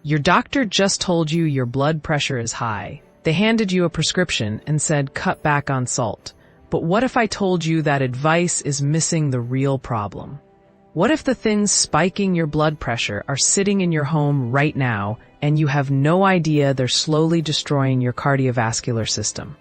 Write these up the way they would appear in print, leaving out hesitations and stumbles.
Your doctor just told you your blood pressure is high. They handed you a prescription and said cut back on salt. But what if I told you that advice is missing the real problem? What if the things spiking your blood pressure are sitting in your home right now and you have no idea they're slowly destroying your cardiovascular system?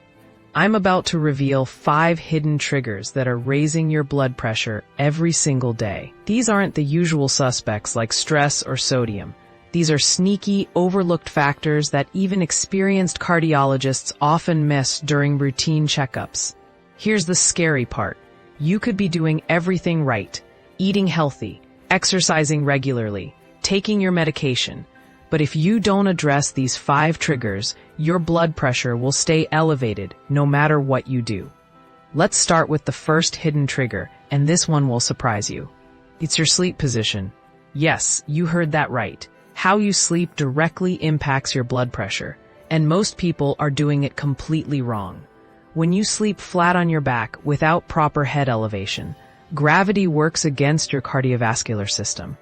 I'm about to reveal 5 hidden triggers that are raising your blood pressure every single day. These aren't the usual suspects like stress or sodium. These are sneaky, overlooked factors that even experienced cardiologists often miss during routine checkups. Here's the scary part. You could be doing everything right, eating healthy, exercising regularly, taking your medication. But if you don't address these 5 triggers, your blood pressure will stay elevated no matter what you do. Let's start with the first hidden trigger, and this one will surprise you. It's your sleep position. Yes, you heard that right. How you sleep directly impacts your blood pressure, and most people are doing it completely wrong. When you sleep flat on your back without proper head elevation, gravity works against your cardiovascular system.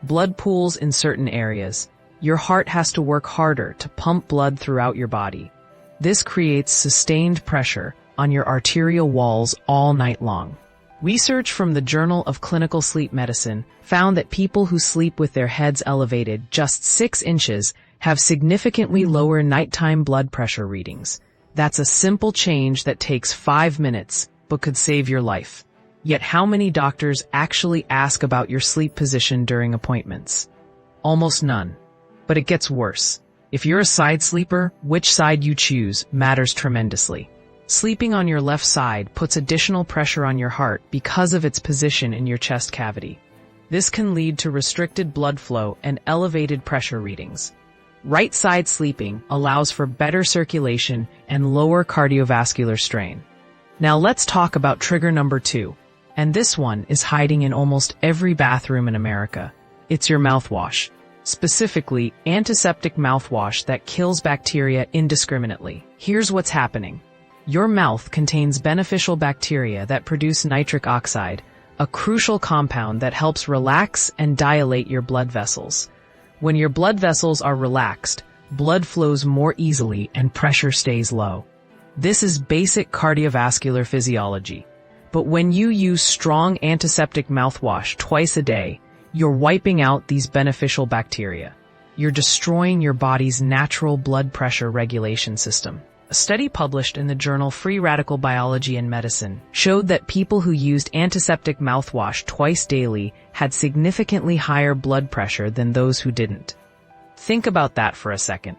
Blood pools in certain areas. Your heart has to work harder to pump blood throughout your body. This creates sustained pressure on your arterial walls all night long. Research from the Journal of Clinical Sleep Medicine found that people who sleep with their heads elevated just 6 inches have significantly lower nighttime blood pressure readings. That's a simple change that takes 5 minutes, but could save your life. Yet how many doctors actually ask about your sleep position during appointments? Almost none. But it gets worse. If you're a side sleeper, which side you choose matters tremendously. Sleeping on your left side puts additional pressure on your heart because of its position in your chest cavity. This can lead to restricted blood flow and elevated pressure readings. Right side sleeping allows for better circulation and lower cardiovascular strain. Now let's talk about trigger number 2. And this one is hiding in almost every bathroom in America. It's your mouthwash. Specifically, antiseptic mouthwash that kills bacteria indiscriminately. Here's what's happening. Your mouth contains beneficial bacteria that produce nitric oxide, a crucial compound that helps relax and dilate your blood vessels. When your blood vessels are relaxed, blood flows more easily and pressure stays low. This is basic cardiovascular physiology. But when you use strong antiseptic mouthwash twice a day, you're wiping out these beneficial bacteria. You're destroying your body's natural blood pressure regulation system. A study published in the journal Free Radical Biology and Medicine showed that people who used antiseptic mouthwash twice daily had significantly higher blood pressure than those who didn't. Think about that for a second.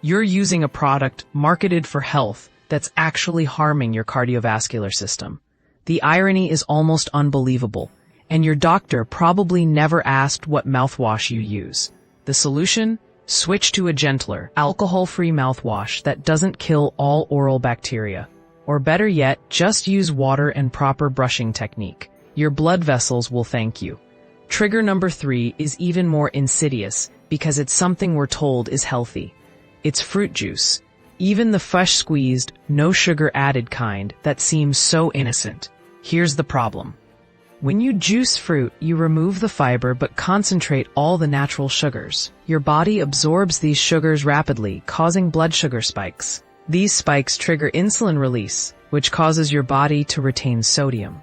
You're using a product marketed for health that's actually harming your cardiovascular system. The irony is almost unbelievable. And your doctor probably never asked what mouthwash you use. The solution? Switch to a gentler, alcohol-free mouthwash that doesn't kill all oral bacteria. Or better yet, just use water and proper brushing technique. Your blood vessels will thank you. Trigger number 3 is even more insidious because it's something we're told is healthy. It's fruit juice. Even the fresh squeezed, no sugar added kind that seems so innocent. Here's the problem. When you juice fruit, you remove the fiber but concentrate all the natural sugars. Your body absorbs these sugars rapidly, causing blood sugar spikes. These spikes trigger insulin release, which causes your body to retain sodium.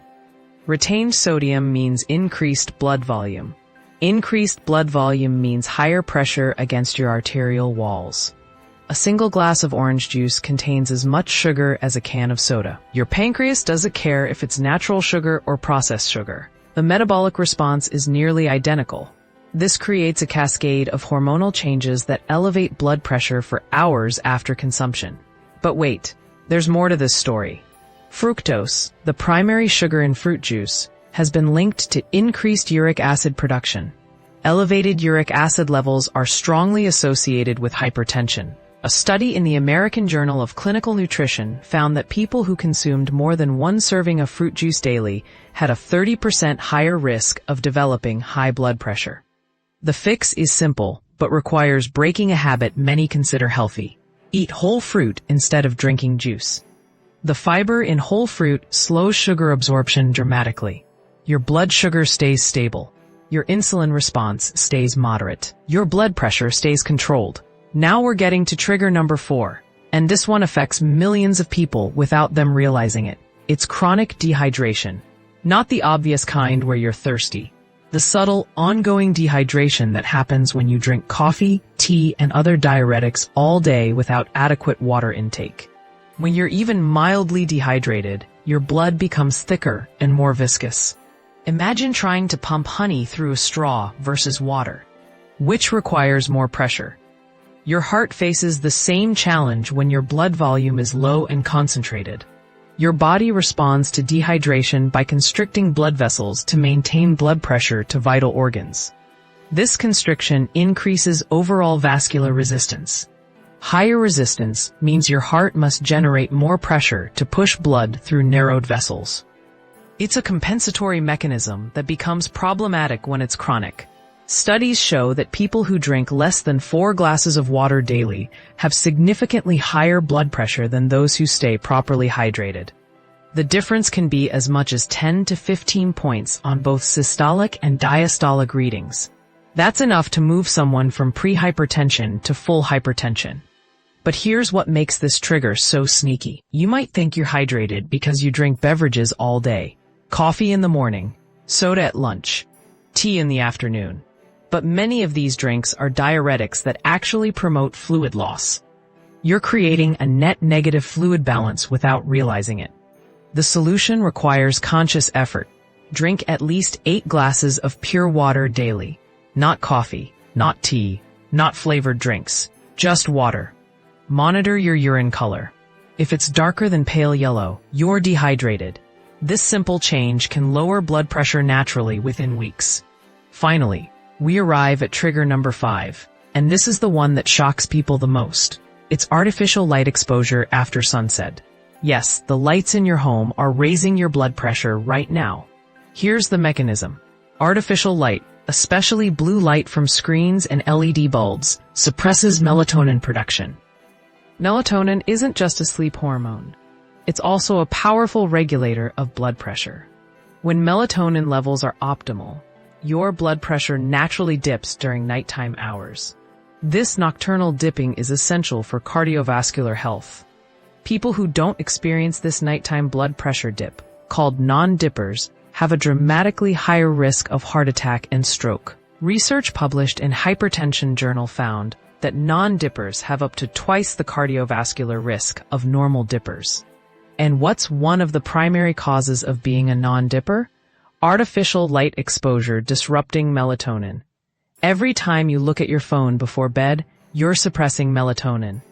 Retained sodium means increased blood volume. Increased blood volume means higher pressure against your arterial walls. A single glass of orange juice contains as much sugar as a can of soda. Your pancreas doesn't care if it's natural sugar or processed sugar. The metabolic response is nearly identical. This creates a cascade of hormonal changes that elevate blood pressure for hours after consumption. But wait, there's more to this story. Fructose, the primary sugar in fruit juice, has been linked to increased uric acid production. Elevated uric acid levels are strongly associated with hypertension. A study in the American Journal of Clinical Nutrition found that people who consumed more than 1 serving of fruit juice daily had a 30% higher risk of developing high blood pressure. The fix is simple, but requires breaking a habit many consider healthy. Eat whole fruit instead of drinking juice. The fiber in whole fruit slows sugar absorption dramatically. Your blood sugar stays stable. Your insulin response stays moderate. Your blood pressure stays controlled. Now we're getting to trigger number 4. And this one affects millions of people without them realizing it. It's chronic dehydration. Not the obvious kind where you're thirsty. The subtle, ongoing dehydration that happens when you drink coffee, tea, and other diuretics all day without adequate water intake. When you're even mildly dehydrated, your blood becomes thicker and more viscous. Imagine trying to pump honey through a straw versus water. Which requires more pressure? Your heart faces the same challenge when your blood volume is low and concentrated. Your body responds to dehydration by constricting blood vessels to maintain blood pressure to vital organs. This constriction increases overall vascular resistance. Higher resistance means your heart must generate more pressure to push blood through narrowed vessels. It's a compensatory mechanism that becomes problematic when it's chronic. Studies show that people who drink less than 4 glasses of water daily have significantly higher blood pressure than those who stay properly hydrated. The difference can be as much as 10 to 15 points on both systolic and diastolic readings. That's enough to move someone from pre-hypertension to full hypertension. But here's what makes this trigger so sneaky. You might think you're hydrated because you drink beverages all day. Coffee in the morning, soda at lunch, tea in the afternoon. But many of these drinks are diuretics that actually promote fluid loss. You're creating a net negative fluid balance without realizing it. The solution requires conscious effort. Drink at least 8 glasses of pure water daily. Not coffee, not tea, not flavored drinks, just water. Monitor your urine color. If it's darker than pale yellow, you're dehydrated. This simple change can lower blood pressure naturally within weeks. Finally, we arrive at trigger number 5, and this is the one that shocks people the most. It's artificial light exposure after sunset. Yes, the lights in your home are raising your blood pressure right now. Here's the mechanism. Artificial light, especially blue light from screens and LED bulbs, suppresses melatonin production. Melatonin isn't just a sleep hormone. It's also a powerful regulator of blood pressure. When melatonin levels are optimal, your blood pressure naturally dips during nighttime hours. This nocturnal dipping is essential for cardiovascular health. People who don't experience this nighttime blood pressure dip, called non-dippers, have a dramatically higher risk of heart attack and stroke. Research published in Hypertension Journal found that non-dippers have up to twice the cardiovascular risk of normal dippers. And what's one of the primary causes of being a non-dipper? Artificial light exposure disrupting melatonin. Every time you look at your phone before bed, you're suppressing melatonin.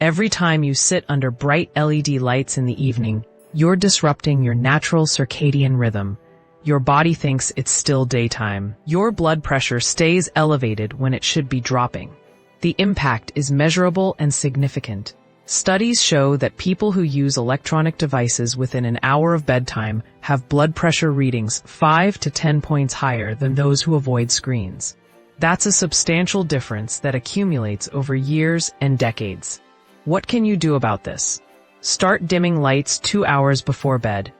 Every time you sit under bright LED lights in the evening, you're disrupting your natural circadian rhythm. Your body thinks it's still daytime. Your blood pressure stays elevated when it should be dropping. The impact is measurable and significant. Studies show that people who use electronic devices within an hour of bedtime have blood pressure readings 5 to 10 points higher than those who avoid screens. That's a substantial difference that accumulates over years and decades. What can you do about this? Start dimming lights 2 hours before bed.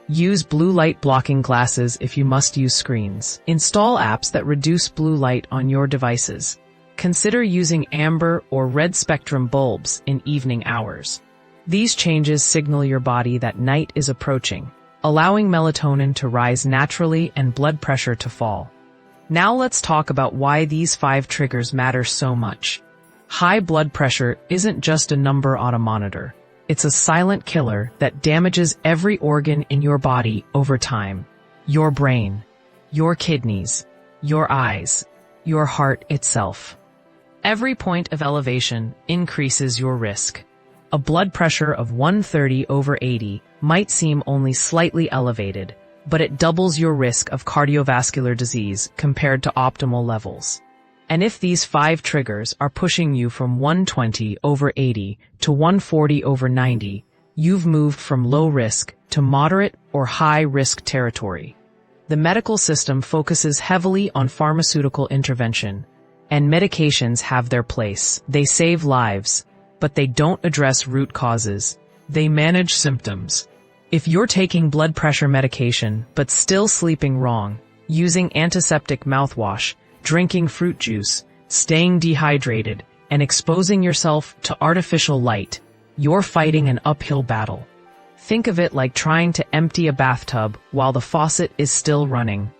Use blue light blocking glasses if you must use screens. Install apps that reduce blue light on your devices. Consider using amber or red spectrum bulbs in evening hours. These changes signal your body that night is approaching, allowing melatonin to rise naturally and blood pressure to fall. Now let's talk about why these 5 triggers matter so much. High blood pressure isn't just a number on a monitor. It's a silent killer that damages every organ in your body over time. Your brain, your kidneys, your eyes, your heart itself. Every point of elevation increases your risk. A blood pressure of 130/80 might seem only slightly elevated, but it doubles your risk of cardiovascular disease compared to optimal levels. And if these 5 triggers are pushing you from 120/80 to 140/90, you've moved from low risk to moderate or high risk territory. The medical system focuses heavily on pharmaceutical intervention, and medications have their place. They save lives, but they don't address root causes. They manage symptoms. If you're taking blood pressure medication but still sleeping wrong, Using antiseptic mouthwash, drinking fruit juice, staying dehydrated, and exposing yourself to artificial light, you're fighting an uphill battle. Think of it like trying to empty a bathtub while the faucet is still running.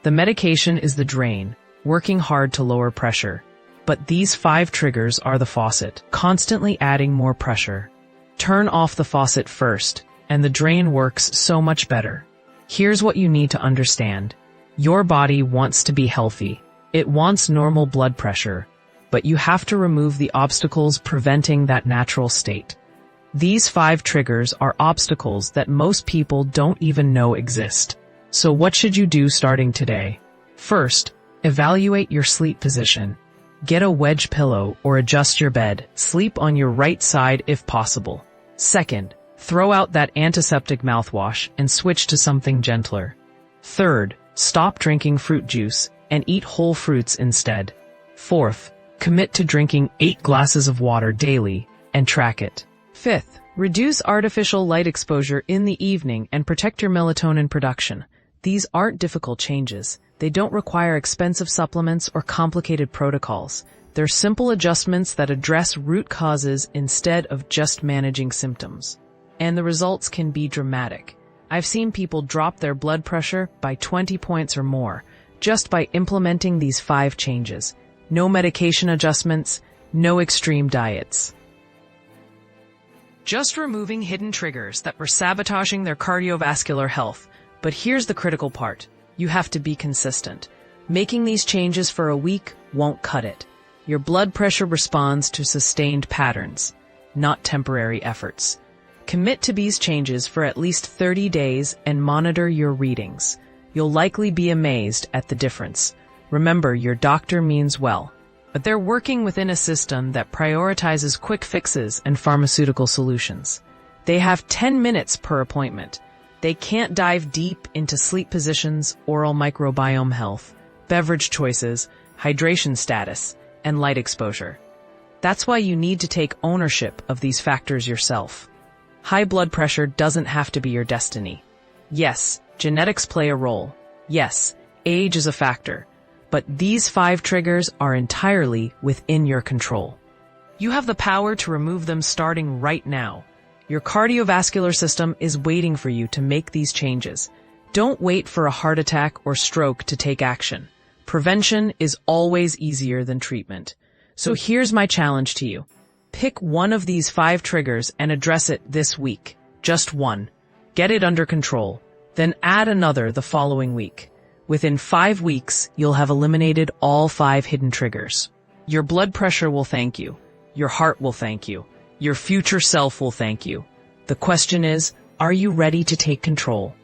The medication is the drain, working hard to lower pressure. But these 5 triggers are the faucet, constantly adding more pressure. Turn off the faucet first, and the drain works so much better. Here's what you need to understand. Your body wants to be healthy. It wants normal blood pressure, but you have to remove the obstacles preventing that natural state. These 5 triggers are obstacles that most people don't even know exist. So what should you do starting today? First, evaluate your sleep position. Get a wedge pillow or adjust your bed. Sleep on your right side if possible. Second, throw out that antiseptic mouthwash and switch to something gentler. Third, stop drinking fruit juice and eat whole fruits instead. Fourth, commit to drinking 8 glasses of water daily and track it. Fifth, reduce artificial light exposure in the evening and protect your melatonin production. These aren't difficult changes. They don't require expensive supplements or complicated protocols. They're simple adjustments that address root causes instead of just managing symptoms. And the results can be dramatic. I've seen people drop their blood pressure by 20 points or more just by implementing these 5 changes. No medication adjustments, no extreme diets. Just removing hidden triggers that were sabotaging their cardiovascular health. But here's the critical part. You have to be consistent. Making these changes for a week won't cut it. Your blood pressure responds to sustained patterns, not temporary efforts. Commit to these changes for at least 30 days and monitor your readings. You'll likely be amazed at the difference. Remember, your doctor means well, but they're working within a system that prioritizes quick fixes and pharmaceutical solutions. They have 10 minutes per appointment. They can't dive deep into sleep positions, oral microbiome health, beverage choices, hydration status, and light exposure. That's why you need to take ownership of these factors yourself. High blood pressure doesn't have to be your destiny. Yes, genetics play a role. Yes, age is a factor. But these 5 triggers are entirely within your control. You have the power to remove them starting right now. Your cardiovascular system is waiting for you to make these changes. Don't wait for a heart attack or stroke to take action. Prevention is always easier than treatment. So here's my challenge to you. Pick one of these 5 triggers and address it this week. Just one. Get it under control. Then add another the following week. Within 5 weeks, you'll have eliminated all 5 hidden triggers. Your blood pressure will thank you. Your heart will thank you. Your future self will thank you. The question is, are you ready to take control?